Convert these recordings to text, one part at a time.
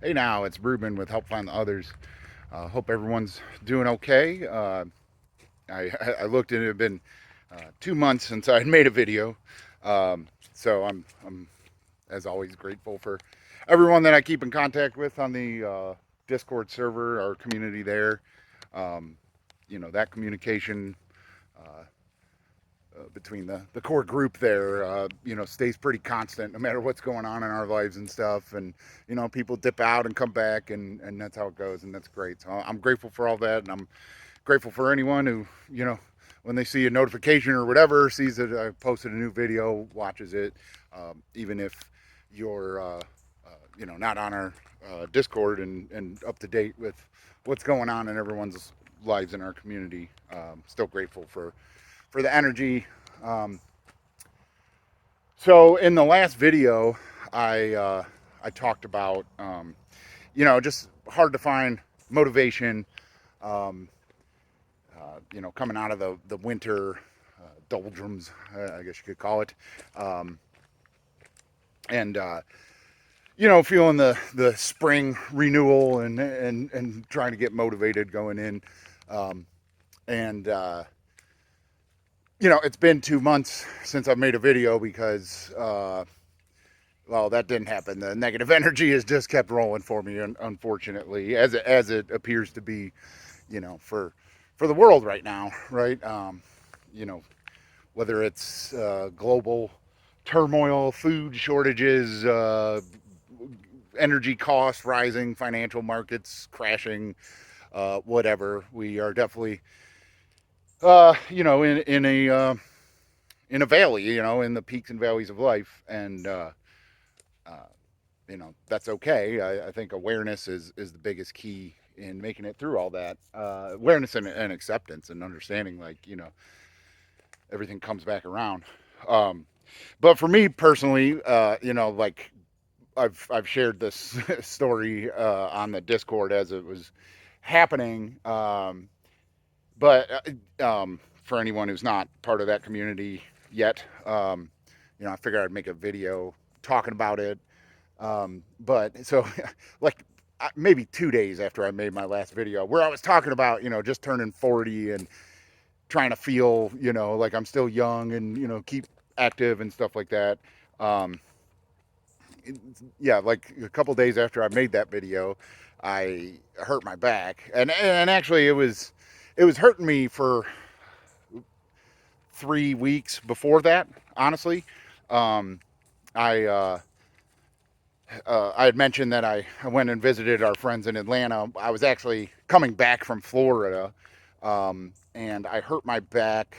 Hey now, it's Ruben with Help Find the Others. Hope everyone's doing okay. I looked and it had been 2 months since I had made a video. So I'm, as always, grateful for everyone that I keep in contact with on the Discord server, our community there. Um, that communication uh, between the core group there, stays pretty constant no matter what's going on in our lives and stuff. And, people dip out and come back, and that's how it goes. And that's great. So I'm grateful for all that. And I'm grateful for anyone who, when they see a notification or whatever, sees that I posted a new video, watches it, even if you're, not on our Discord and up to date with what's going on in everyone's lives in our community. Still grateful for the energy. Um, so in the last video, I talked about just hard to find motivation. Um, Coming out of the winter doldrums, I guess you could call it, um, and feeling the spring renewal and trying to get motivated going in, um, and it's been 2 months since I've made a video because well, that didn't happen. The negative energy has just kept rolling for me, unfortunately, as it appears to be, for the world right now, right? You know, whether it's global turmoil, food shortages, energy costs rising, financial markets crashing, whatever. We are definitely, in a valley, in the peaks and valleys of life, and uh, that's okay. I think awareness is the biggest key in making it through all that. Awareness and acceptance and understanding, like, everything comes back around. Um, but for me personally, like I've shared this story on the Discord as it was happening. But for anyone who's not part of that community yet, I figured I'd make a video talking about it. But so, like, maybe 2 days after I made my last video, where I was talking about, just turning 40 and trying to feel, like I'm still young and, keep active and stuff like that. Um, yeah, like a couple days after I made that video, I hurt my back, and actually it was hurting me for 3 weeks before that. Honestly, um, I had mentioned that I went and visited our friends in Atlanta. I was actually coming back from Florida, and I hurt my back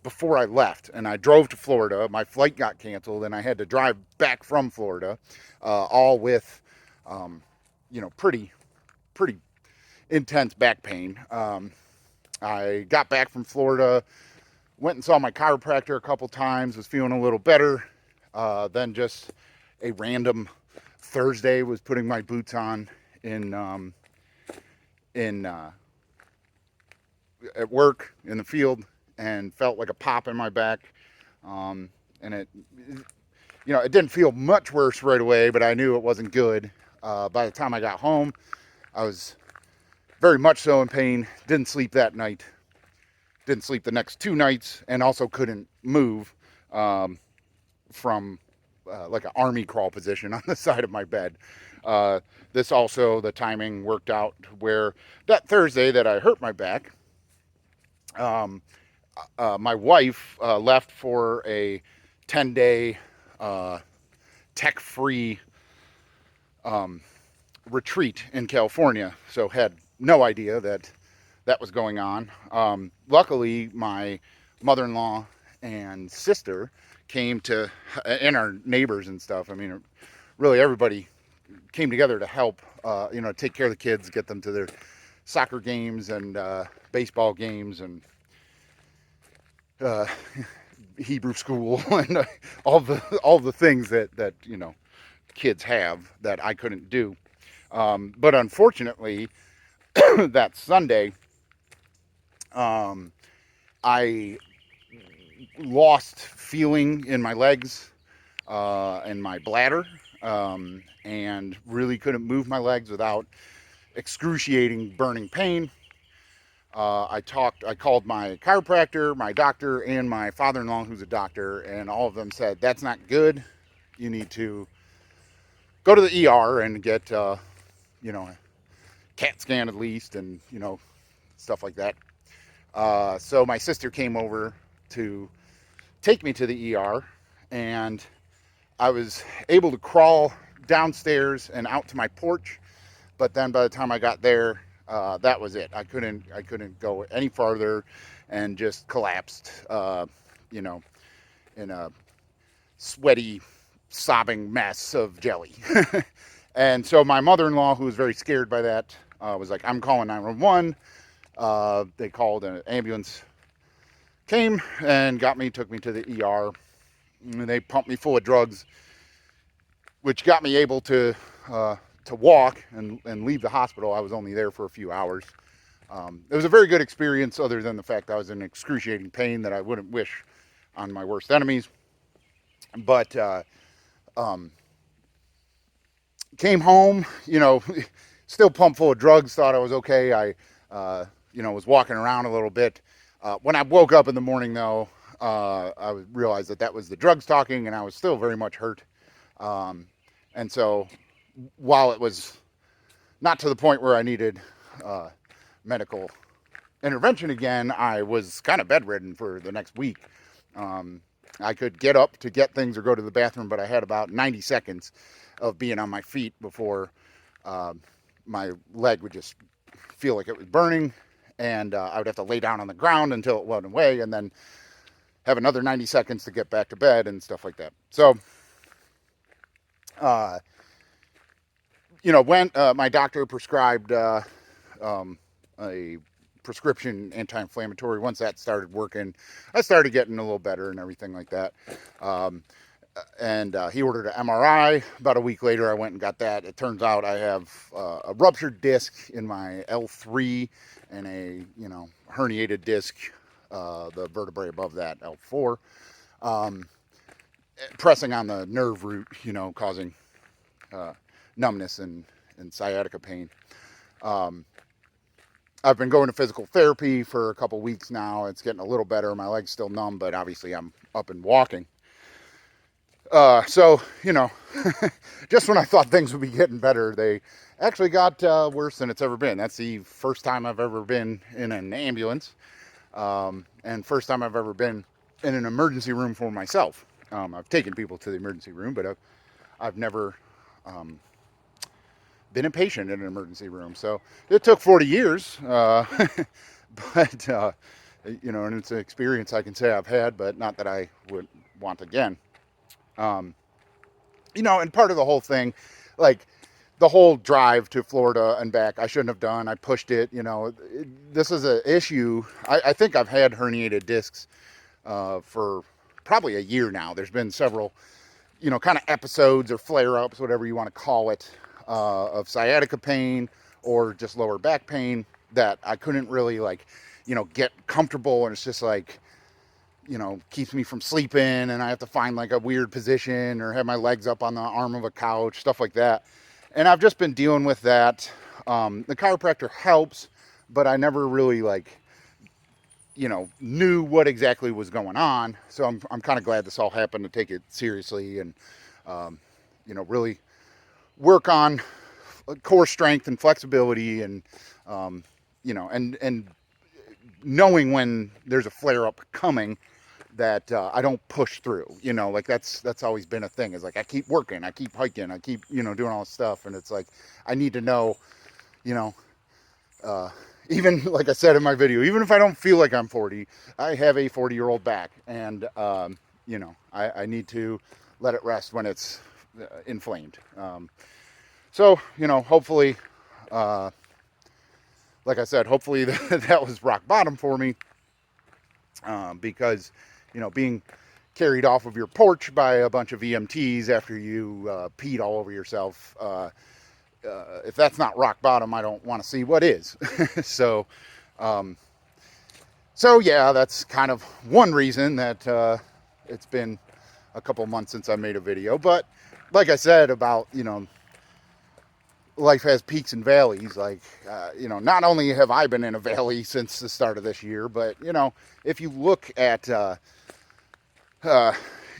before I left. And I drove to Florida. My flight got canceled, and I had to drive back from Florida, all with, pretty intense back pain. I got back from Florida, went and saw my chiropractor a couple times, was feeling a little better. Then just a random Thursday was putting my boots on in at work in the field and felt like a pop in my back. And it didn't feel much worse right away, but I knew it wasn't good. By the time I got home, I was very much so in pain. Didn't sleep that night. Didn't sleep the next 2 nights, and also couldn't move um, from like an army crawl position on the side of my bed. Uh, this also, the timing worked out where that Thursday that I hurt my back, um, my wife left for a 10-day uh, tech free um, retreat in California. So had no idea that that was going on. Luckily, my mother-in-law and sister came to, and our neighbors and stuff. I mean, really everybody came together to help, take care of the kids, get them to their soccer games and baseball games and uh, Hebrew school and all the things that kids have that I couldn't do. But unfortunately, that Sunday, um, I lost feeling in my legs and my bladder. and really couldn't move my legs without excruciating burning pain. I called my chiropractor, my doctor, and my father-in-law, who's a doctor, and all of them said, that's not good. You need to go to the ER and get, a CAT scan at least, and, stuff like that. So my sister came over to take me to the ER, and I was able to crawl downstairs and out to my porch, but then by the time I got there, that was it. I couldn't go any farther, and just collapsed, you know, in a sweaty, sobbing mess of jelly. And so my mother-in-law, who was very scared by that, was like, I'm calling 911. They called an ambulance, came and took me to the ER. And they pumped me full of drugs, which got me able to walk and leave the hospital. I was only there for a few hours. It was a very good experience, other than the fact I was in excruciating pain that I wouldn't wish on my worst enemies. But came home, still pumped full of drugs, thought I was okay. I was walking around a little bit. When I woke up in the morning, though, I realized that was the drugs talking, and I was still very much hurt. And so while it was not to the point where I needed medical intervention again, I was kind of bedridden for the next week. I could get up to get things or go to the bathroom, but I had about 90 seconds of being on my feet before my leg would just feel like it was burning, and I would have to lay down on the ground until it went away, and then have another 90 seconds to get back to bed and stuff like that. So, when my doctor prescribed a prescription anti-inflammatory, once that started working, I started getting a little better and everything like that. And he ordered an MRI. About a week later, I went and got that. It turns out I have a ruptured disc in my L3 and a, herniated disc, the vertebrae above that, L4, pressing on the nerve root, causing numbness and sciatica pain. I've been going to physical therapy for a couple weeks now. It's getting a little better. My leg's still numb, but obviously I'm up and walking. So, just when I thought things would be getting better, they actually got worse than it's ever been. That's the first time I've ever been in an ambulance, and first time I've ever been in an emergency room for myself. I've taken people to the emergency room, but I've never been a patient in an emergency room. So it took 40 years, but, and it's an experience I can say I've had, but not that I would want again. And part of the whole thing, like the whole drive to Florida and back, I shouldn't have done. I pushed it, this is an issue. I think I've had herniated discs for probably a year now. There's been several, kind of episodes or flare-ups, whatever you want to call it, of sciatica pain or just lower back pain that I couldn't really get comfortable. And it's just keeps me from sleeping, and I have to find like a weird position or have my legs up on the arm of a couch, stuff like that. And I've just been dealing with that. The chiropractor helps, but I never really knew what exactly was going on. So I'm kind of glad this all happened to take it seriously and, really work on core strength and flexibility and, and knowing when there's a flare up coming, that I don't push through, that's always been a thing, is I keep working, I keep hiking, I keep, doing all this stuff. And it's I need to know, even like I said in my video, even if I don't feel like I'm 40, I have a 40-year-old back, and, I need to let it rest when it's inflamed. So, hopefully, like I said, hopefully that was rock bottom for me, because, being carried off of your porch by a bunch of EMTs after you peed all over yourself, if that's not rock bottom, I don't want to see what is. So yeah, that's kind of one reason that it's been a couple months since I made a video. But like I said about, life has peaks and valleys. Like, not only have I been in a valley since the start of this year, but, if you look at, uh,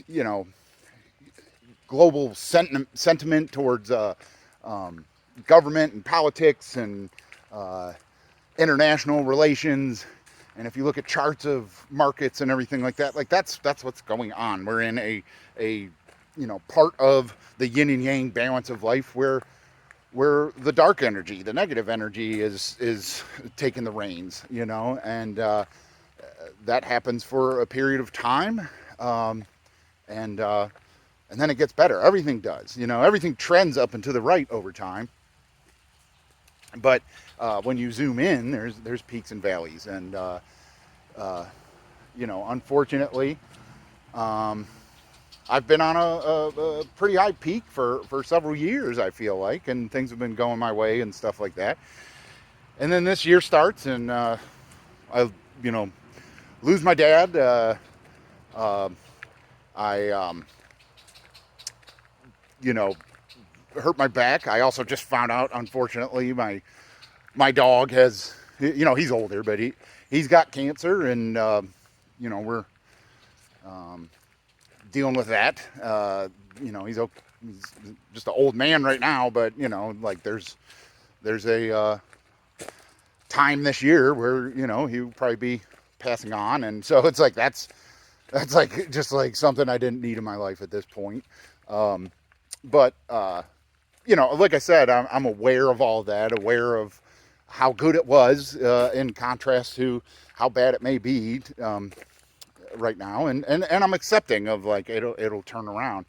you know, global sentiment towards um, government and politics and uh, international relations, and if you look at charts of markets and everything like that's what's going on. We're in a part of the yin and yang balance of life where the dark energy, the negative energy, is taking the reins, and that happens for a period of time, um, and and then it gets better. Everything does, everything trends up and to the right over time, but when you zoom in, there's peaks and valleys, and uh, unfortunately, um, I've been on a pretty high peak for several years, I feel like, and things have been going my way and stuff like that. And then this year starts, and I, you know, lose my dad. Uh, I, you know, hurt my back. I also just found out, unfortunately, my dog has, he's older, but he's got cancer, and we're um, dealing with that. He's just an old man right now, but like there's a time this year where he'll probably be passing on, and so it's like that's like just like something I didn't need in my life at this point. Um, but like I said, I'm aware of all that, aware of how good it was in contrast to how bad it may be right now, and I'm accepting of like it'll turn around,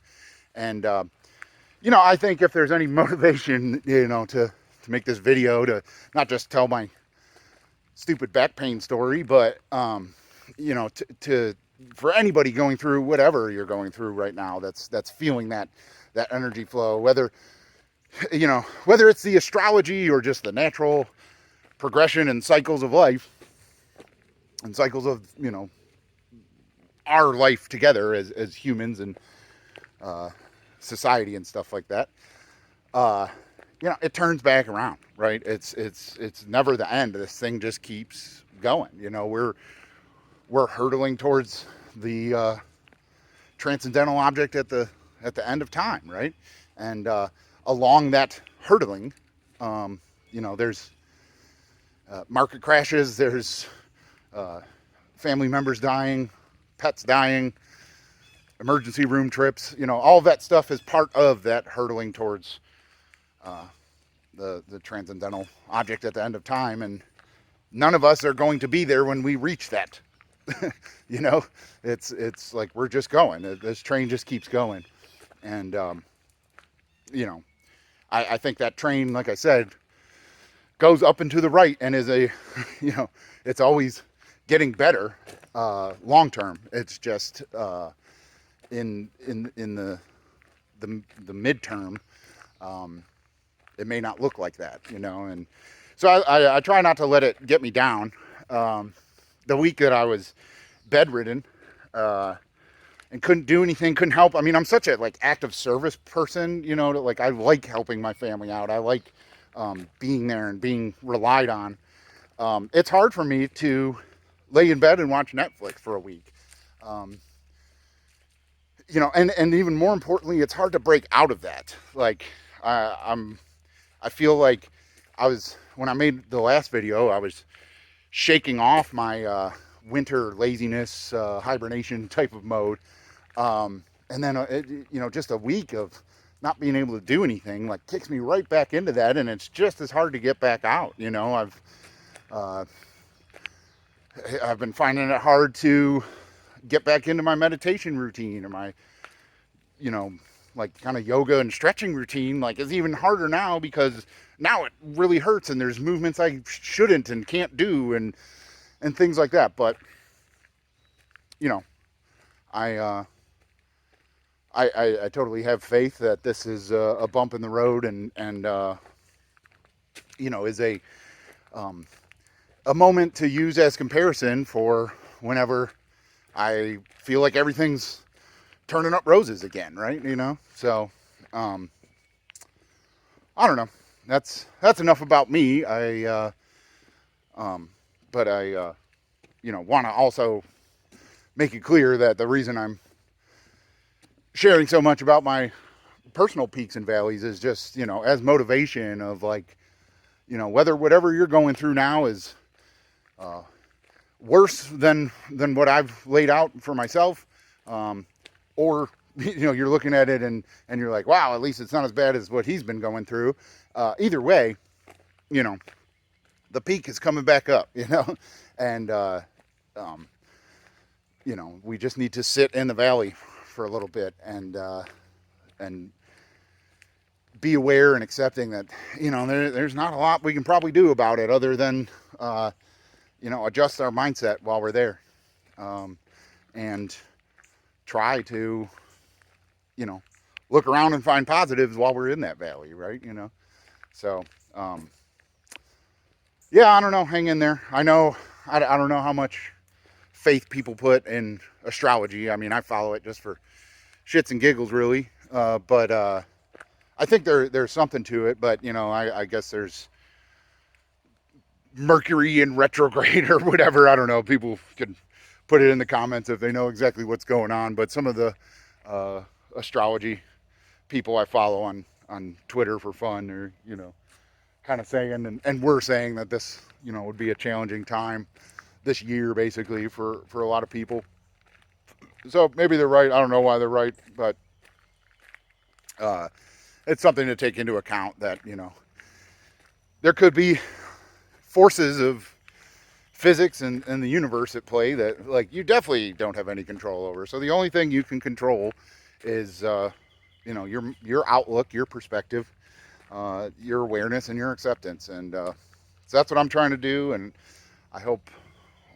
and I think if there's any motivation, to make this video, to not just tell my stupid back pain story, but to for anybody going through whatever you're going through right now, that's feeling that energy flow, whether it's the astrology or just the natural progression and cycles of life and cycles of our life together as humans and society and stuff like that. uh it turns back around, right? It's never the end. This thing just keeps going. We're hurtling towards the transcendental object at the end of time, right? And along that hurtling, there's market crashes, there's uh, family members dying, pets dying, emergency room trips. All of that stuff is part of that hurtling towards uh, the transcendental object at the end of time, and none of us are going to be there when we reach that. you know it's like we're just going. This train just keeps going, and you know I think that train, like I said, goes up and to the right and is a it's always getting better long term. It's just in the midterm, it may not look like that, and so I try not to let it get me down. The week that I was bedridden and couldn't do anything, couldn't help. I mean, I'm such a like active service person, like I like helping my family out. I like being there and being relied on. It's hard for me to lay in bed and watch Netflix for a week. Um, and even more importantly, it's hard to break out of that. Like I feel like when I made the last video, I was shaking off my winter laziness, hibernation type of mode. And then, just a week of not being able to do anything, like kicks me right back into that. And it's just as hard to get back out. Uh, I've been finding it hard to get back into my meditation routine or my, like kind of yoga and stretching routine. Like it's even harder now because now it really hurts and there's movements I shouldn't and can't do and things like that. But, I, I totally have faith that this is a bump in the road and is a moment to use as comparison for whenever I feel like everything's turning up roses again, right? So I don't know. That's enough about me. But I want to also make it clear that the reason I'm sharing so much about my personal peaks and valleys is just, as motivation of like, whether whatever you're going through now is uh, worse than what I've laid out for myself, or you're looking at it and you're like, wow, at least it's not as bad as what he's been going through. Either way, you know, the peak is coming back up, and we just need to sit in the valley for a little bit and be aware and accepting that there's not a lot we can probably do about it other than adjust our mindset while we're there, and try to look around and find positives while we're in that valley, right? So yeah, I don't know, hang in there. I don't know how much faith people put in astrology. I mean, I follow it just for shits and giggles, really, but I think there's something to it. But I guess there's Mercury in retrograde or whatever. I don't know. People can put it in the comments if they know exactly what's going on. But some of the astrology people I follow on Twitter for fun, or kind of saying, and we're saying that this would be a challenging time this year, basically, for a lot of people. So maybe they're right. I don't know why they're right, but it's something to take into account that there could be forces of physics and the universe at play that, like, you definitely don't have any control over. So the only thing you can control is your outlook, your perspective, your awareness, and your acceptance. And so that's what I'm trying to do, and I hope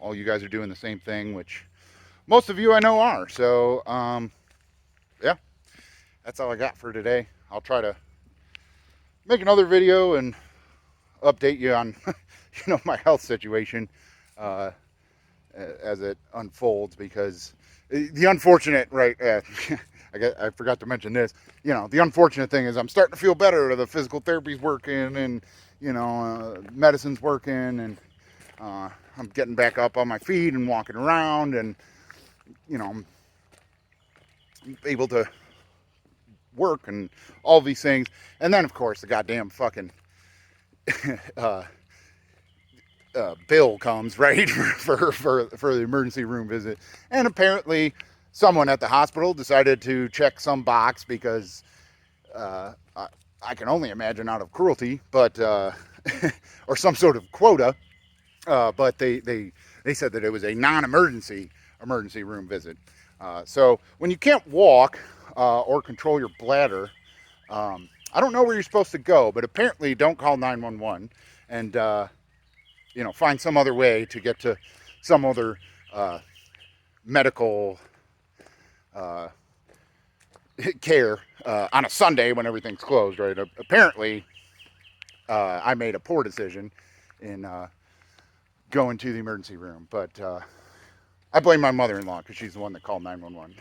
all you guys are doing the same thing, which most of you I know are. So yeah, that's all I got for today. I'll try to make another video and update you on my health situation as it unfolds, because the unfortunate, right, I forgot to mention this, the unfortunate thing is I'm starting to feel better. The physical therapy's working, and medicine's working, and I'm getting back up on my feet and walking around, and I'm able to work and all these things. And then of course the goddamn fucking bill comes, right, for the emergency room visit. And apparently someone at the hospital decided to check some box because I can only imagine out of cruelty, but or some sort of quota, but they said that it was a non-emergency emergency room visit. So when you can't walk or control your bladder, I don't know where you're supposed to go, but apparently don't call 911 and find some other way to get to some other medical care on a Sunday when everything's closed, right? Apparently I made a poor decision in going to the emergency room, but I blame my mother-in-law because she's the one that called 911.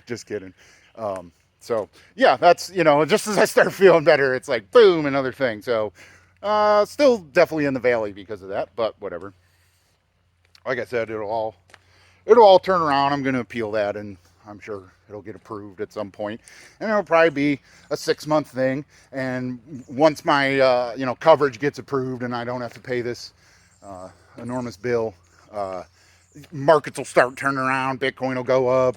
Just kidding. So yeah, that's, just as I start feeling better, it's like, boom, another thing. So still definitely in the valley because of that, but whatever. Like I said, it'll all turn around. I'm going to appeal that, and I'm sure it'll get approved at some point. And it'll probably be a 6-month thing. And once my, coverage gets approved and I don't have to pay this enormous bill, markets will start turning around. Bitcoin will go up.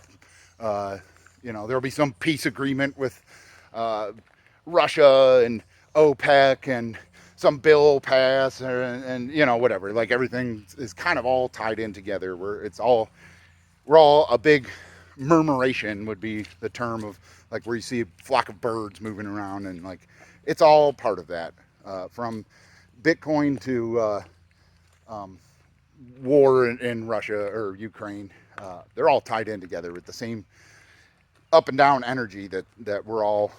There'll be some peace agreement with Russia and OPEC, and some bill will pass, and whatever. Like, everything is kind of all tied in together. We're all a big murmuration would be the term of, like, where you see a flock of birds moving around, and like it's all part of that, from Bitcoin to war in Russia or Ukraine. They're all tied in together with the same up and down energy that we're all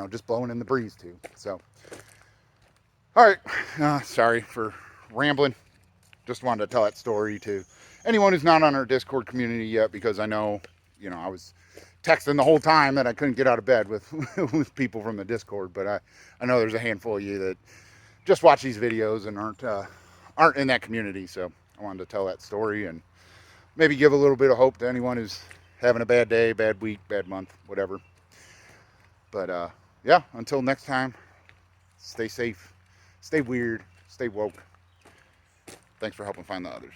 just blowing in the breeze to. So all right, sorry for rambling. Just wanted to tell that story to anyone who's not on our Discord community yet, because I know I was texting the whole time that I couldn't get out of bed with with people from the Discord. But I know there's a handful of you that just watch these videos and aren't in that community. So I wanted to tell that story and maybe give a little bit of hope to anyone who's having a bad day, bad week, bad month, whatever. But yeah, until next time, stay safe, stay weird, stay woke. Thanks for helping find the others.